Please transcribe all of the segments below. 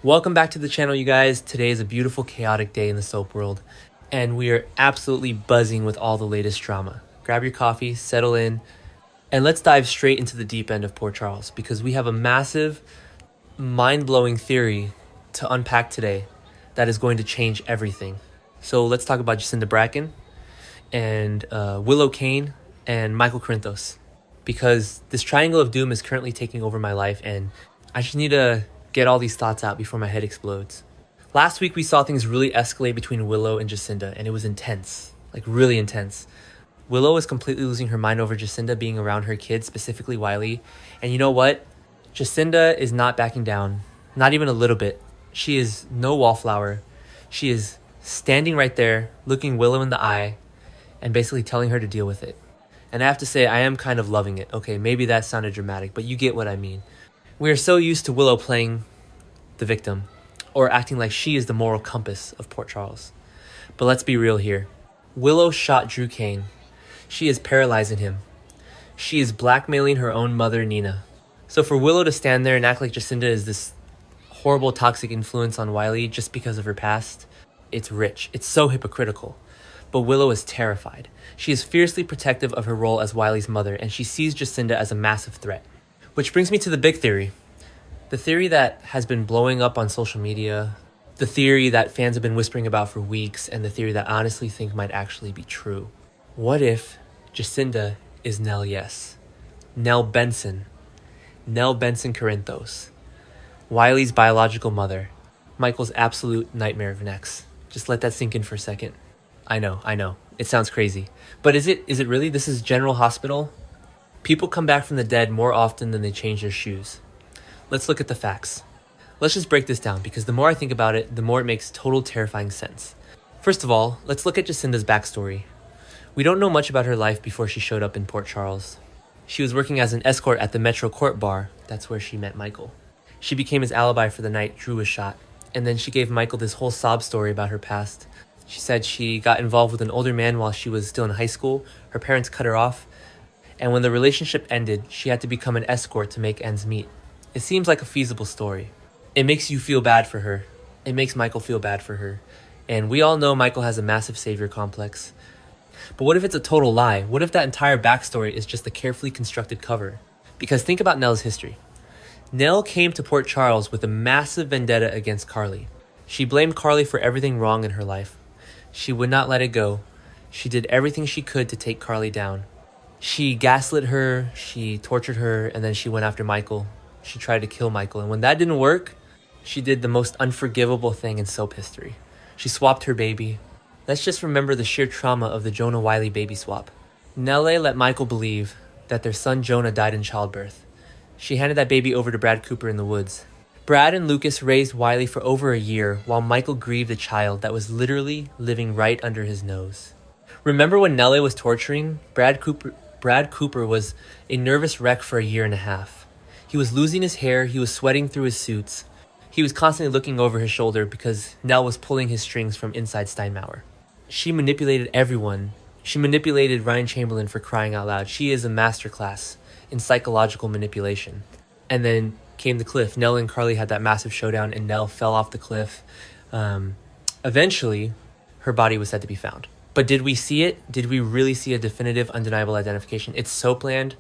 Welcome back to the channel, you guys. Today is a beautiful, chaotic day in the soap world, and we are absolutely buzzing with all the latest drama. Grab your coffee, settle in, and let's dive straight into the deep end of Port Charles because we have a massive, mind-blowing theory to unpack today that is going to change everything. So let's talk about Jacinda Bracken and Willow Kane and Michael Corinthos, because this triangle of doom is currently taking over my life, and I just need to get all these thoughts out before my head explodes. Last week we saw things really escalate between Willow and Jacinda, and it was intense, like really intense. Willow is completely losing her mind over Jacinda being around her kids, specifically Wiley. And you know what? Jacinda is not backing down, not even a little bit. She is no wallflower. She is standing right there, looking Willow in the eye, and basically telling her to deal with it. And I have to say, I am kind of loving it. Okay, maybe that sounded dramatic, but you get what I mean. We are so used to Willow playing the victim, or acting like she is the moral compass of Port Charles. But let's be real here. Willow shot Drew Kane. She is paralyzing him. She is blackmailing her own mother, Nina. So for Willow to stand there and act like Jacinda is this horrible toxic influence on Wiley just because of her past, it's rich. It's so hypocritical. But Willow is terrified. She is fiercely protective of her role as Wiley's mother, and she sees Jacinda as a massive threat. Which brings me to the big theory. The theory that has been blowing up on social media, the theory that fans have been whispering about for weeks, and the theory that I honestly think might actually be true. What if Jacinda is Nelle Nelle Benson Corinthos, Wiley's biological mother, Michael's absolute nightmare of an ex? Just let that sink in for a second. I know. It sounds crazy. But is it really? This is General Hospital? People come back from the dead more often than they change their shoes. Let's look at the facts. Let's just break this down, because the more I think about it, the more it makes total terrifying sense. First of all, let's look at Jacinda's backstory. We don't know much about her life before she showed up in Port Charles. She was working as an escort at the Metro Court Bar. That's where she met Michael. She became his alibi for the night Drew was shot, and then she gave Michael this whole sob story about her past. She said she got involved with an older man while she was still in high school. Her parents cut her off, and when the relationship ended, she had to become an escort to make ends meet. It seems like a feasible story. It makes you feel bad for her. It makes Michael feel bad for her. And we all know Michael has a massive savior complex. But what if it's a total lie? What if that entire backstory is just a carefully constructed cover? Because think about Nelle's history. Nelle came to Port Charles with a massive vendetta against Carly. She blamed Carly for everything wrong in her life. She would not let it go. She did everything she could to take Carly down. She gaslit her, she tortured her, and then she went after Michael. She tried to kill Michael, and when that didn't work, she did the most unforgivable thing in soap history. She swapped her baby. Let's just remember the sheer trauma of the Jonah Wiley baby swap. Nelle let Michael believe that their son Jonah died in childbirth. She handed that baby over to Brad Cooper in the woods. Brad and Lucas raised Wiley for over a year while Michael grieved a child that was literally living right under his nose. Remember when Nelle was torturing? Brad Cooper was a nervous wreck for a year and a half. He was losing his hair, he was sweating through his suits. He was constantly looking over his shoulder because Nelle was pulling his strings from inside Steinmauer. She manipulated everyone. She manipulated Ryan Chamberlain, for crying out loud. She is a masterclass in psychological manipulation. And then came the cliff. Nelle and Carly had that massive showdown, and Nelle fell off the cliff. Eventually, her body was said to be found. But did we see it? Did we really see a definitive, undeniable identification? It's so planned.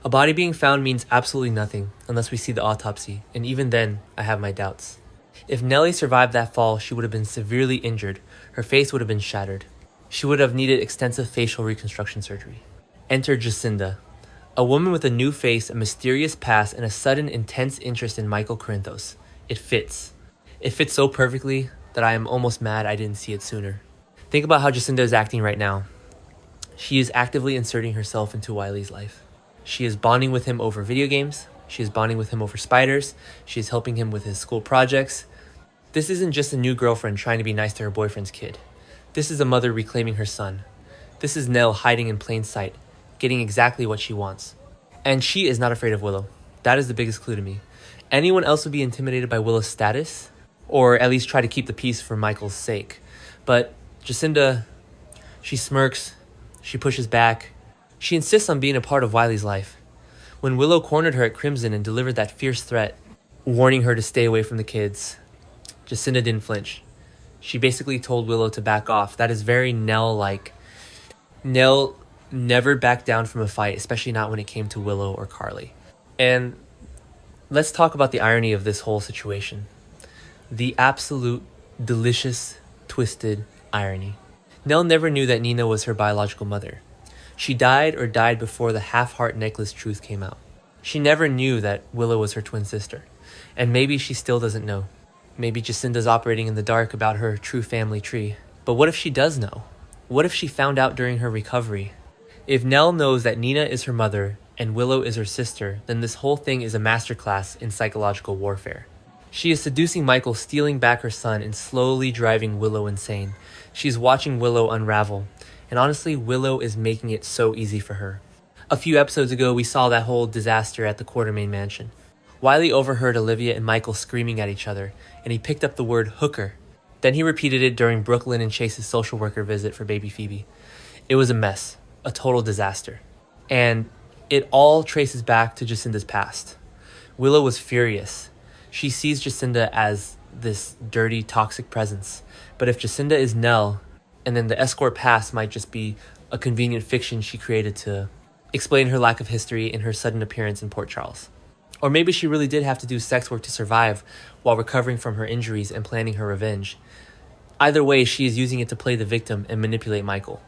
A body being found means absolutely nothing unless we see the autopsy, and even then, I have my doubts. If Nelle survived that fall, she would have been severely injured. Her face would have been shattered. She would have needed extensive facial reconstruction surgery. Enter Jacinda, a woman with a new face, a mysterious past, and a sudden intense interest in Michael Corinthos. It fits. It fits so perfectly that I am almost mad I didn't see it sooner. Think about how Jacinda is acting right now. She is actively inserting herself into Wiley's life. She is bonding with him over video games. She is bonding with him over spiders. She is helping him with his school projects. This isn't just a new girlfriend trying to be nice to her boyfriend's kid. This is a mother reclaiming her son. This is Nelle hiding in plain sight, getting exactly what she wants. And she is not afraid of Willow. That is the biggest clue to me. Anyone else would be intimidated by Willow's status, or at least try to keep the peace for Michael's sake. But Jacinda, she smirks, she pushes back. She insists on being a part of Wiley's life. When Willow cornered her at Crimson and delivered that fierce threat, warning her to stay away from the kids, Jacinda didn't flinch. She basically told Willow to back off. That is very Nelle-like. Nelle never backed down from a fight, especially not when it came to Willow or Carly. And let's talk about the irony of this whole situation. The absolute delicious, twisted irony. Nelle never knew that Nina was her biological mother. She died or died before the half-heart necklace truth came out. She never knew that Willow was her twin sister. And maybe she still doesn't know. Maybe Jacinda's operating in the dark about her true family tree. But what if she does know? What if she found out during her recovery? If Nelle knows that Nina is her mother and Willow is her sister, then this whole thing is a masterclass in psychological warfare. She is seducing Michael, stealing back her son, and slowly driving Willow insane. She's watching Willow unravel. And honestly, Willow is making it so easy for her. A few episodes ago, we saw that whole disaster at the Quartermain mansion. Wiley overheard Olivia and Michael screaming at each other, and he picked up the word hooker. Then he repeated it during Brooklyn and Chase's social worker visit for baby Phoebe. It was a mess, a total disaster. And it all traces back to Jacinda's past. Willow was furious. She sees Jacinda as this dirty, toxic presence. But if Jacinda is Nelle, and then the escort past might just be a convenient fiction she created to explain her lack of history in her sudden appearance in Port Charles. Or maybe she really did have to do sex work to survive while recovering from her injuries and planning her revenge. Either way, she is using it to play the victim and manipulate Michael.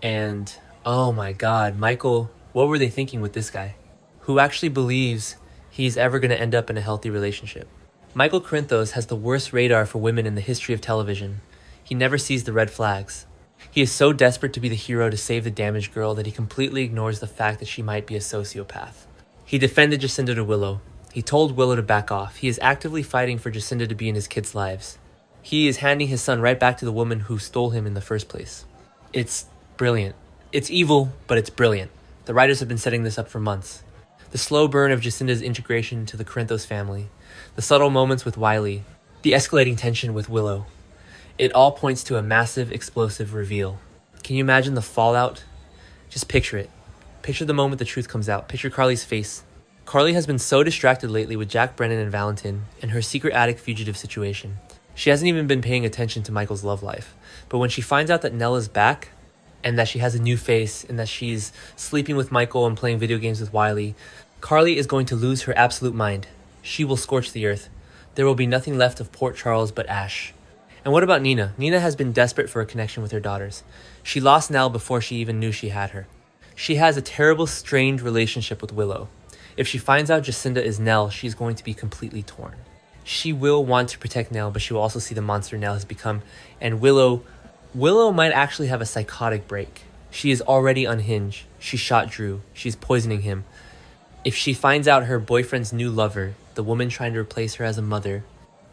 And, oh my god, Michael, what were they thinking with this guy? Who actually believes he's ever going to end up in a healthy relationship. Michael Corinthos has the worst radar for women in the history of television. He never sees the red flags. He is so desperate to be the hero to save the damaged girl that he completely ignores the fact that she might be a sociopath. He defended Jacinda to Willow. He told Willow to back off. He is actively fighting for Jacinda to be in his kids' lives. He is handing his son right back to the woman who stole him in the first place. It's brilliant. It's evil, but it's brilliant. The writers have been setting this up for months. The slow burn of Jacinda's integration into the Corinthos family, the subtle moments with Wiley, the escalating tension with Willow. It all points to a massive, explosive reveal. Can you imagine the fallout? Just picture it. Picture the moment the truth comes out. Picture Carly's face. Carly has been so distracted lately with Jack Brennan and Valentin and her secret attic fugitive situation. She hasn't even been paying attention to Michael's love life. But when she finds out that Nelle is back, and that she has a new face, and that she's sleeping with Michael and playing video games with Wiley, Carly is going to lose her absolute mind. She will scorch the earth. There will be nothing left of Port Charles but ash. And what about Nina? Nina has been desperate for a connection with her daughters. She lost Nelle before she even knew she had her. She has a terrible, strained relationship with Willow. If she finds out Jacinda is Nelle, she's going to be completely torn. She will want to protect Nelle, but she will also see the monster Nelle has become. And Willow might actually have a psychotic break. She is already unhinged. She shot Drew. She's poisoning him. If she finds out her boyfriend's new lover, the woman trying to replace her as a mother,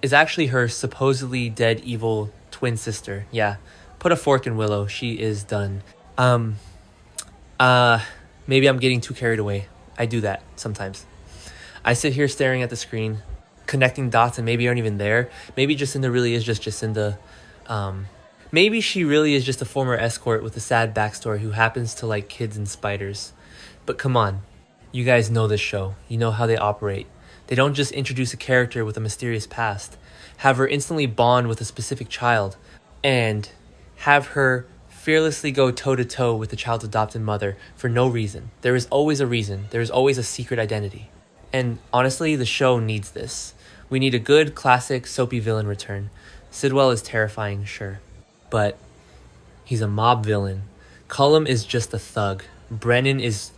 is actually her supposedly dead evil twin sister. Yeah, put a fork in Willow. She is done. Maybe I'm getting too carried away. I do that sometimes. I sit here staring at the screen, connecting dots, and maybe aren't even there. Maybe Jacinda really is just Jacinda. Maybe she really is just a former escort with a sad backstory who happens to like kids and spiders. But come on, you guys know this show. You know how they operate. They don't just introduce a character with a mysterious past, have her instantly bond with a specific child, and have her fearlessly go toe-to-toe with the child's adopted mother for no reason. There is always a reason. There is always a secret identity. And honestly, the show needs this. We need a good, classic, soapy villain return. Sidwell is terrifying, sure. But he's a mob villain. Cullum is just a thug. Brennan is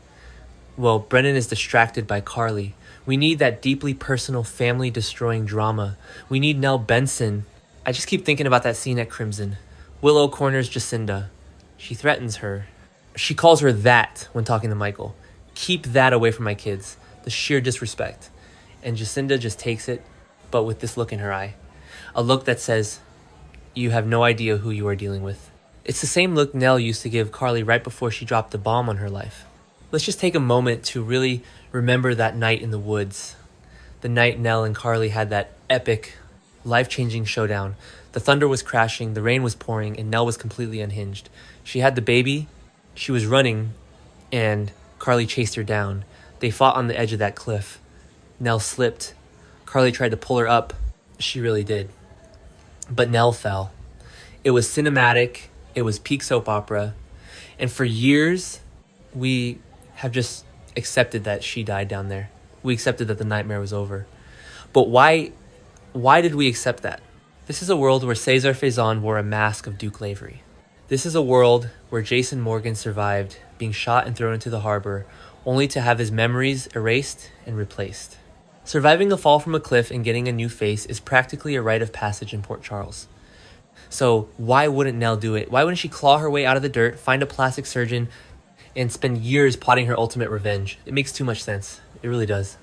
distracted by Carly. We need that deeply personal, family-destroying drama. We need Nelle Benson. I just keep thinking about that scene at Crimson. Willow corners Jacinda. She threatens her. She calls her that when talking to Michael. Keep that away from my kids. The sheer disrespect. And Jacinda just takes it, but with this look in her eye. A look that says, you have no idea who you are dealing with. It's the same look Nelle used to give Carly right before she dropped the bomb on her life. Let's just take a moment to really remember that night in the woods. The night Nelle and Carly had that epic, life-changing showdown. The thunder was crashing, the rain was pouring, and Nelle was completely unhinged. She had the baby, she was running, and Carly chased her down. They fought on the edge of that cliff. Nelle slipped. Carly tried to pull her up. She really did. But Nell fell. It was cinematic, it was peak soap opera, and for years, we have just accepted that she died down there. We accepted that the nightmare was over. But why did we accept that? This is a world where Cesar Faison wore a mask of Duke Lavery. This is a world where Jason Morgan survived being shot and thrown into the harbor, only to have his memories erased and replaced. Surviving a fall from a cliff and getting a new face is practically a rite of passage in Port Charles. So why wouldn't Nell do it? Why wouldn't she claw her way out of the dirt, find a plastic surgeon, and spend years plotting her ultimate revenge? It makes too much sense. It really does.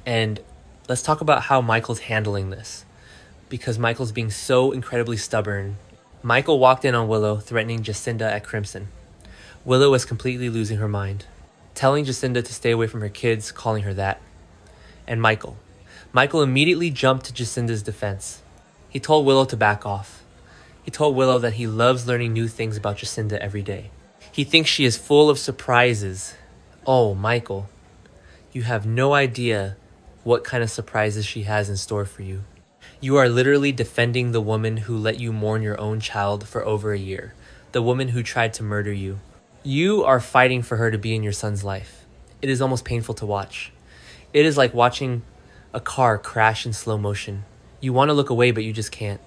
And let's talk about how Michael's handling this. Because Michael's being so incredibly stubborn. Michael walked in on Willow, threatening Jacinda at Crimson. Willow was completely losing her mind, telling Jacinda to stay away from her kids, calling her that. And Michael immediately jumped to Jacinda's defense. He told Willow to back off. He told Willow that he loves learning new things about Jacinda every day. He thinks she is full of surprises. Oh, Michael, you have no idea what kind of surprises she has in store for you. You are literally defending the woman who let you mourn your own child for over a year, the woman who tried to murder you. You are fighting for her to be in your son's life. It is almost painful to watch. It is like watching a car crash in slow motion. You want to look away, but you just can't.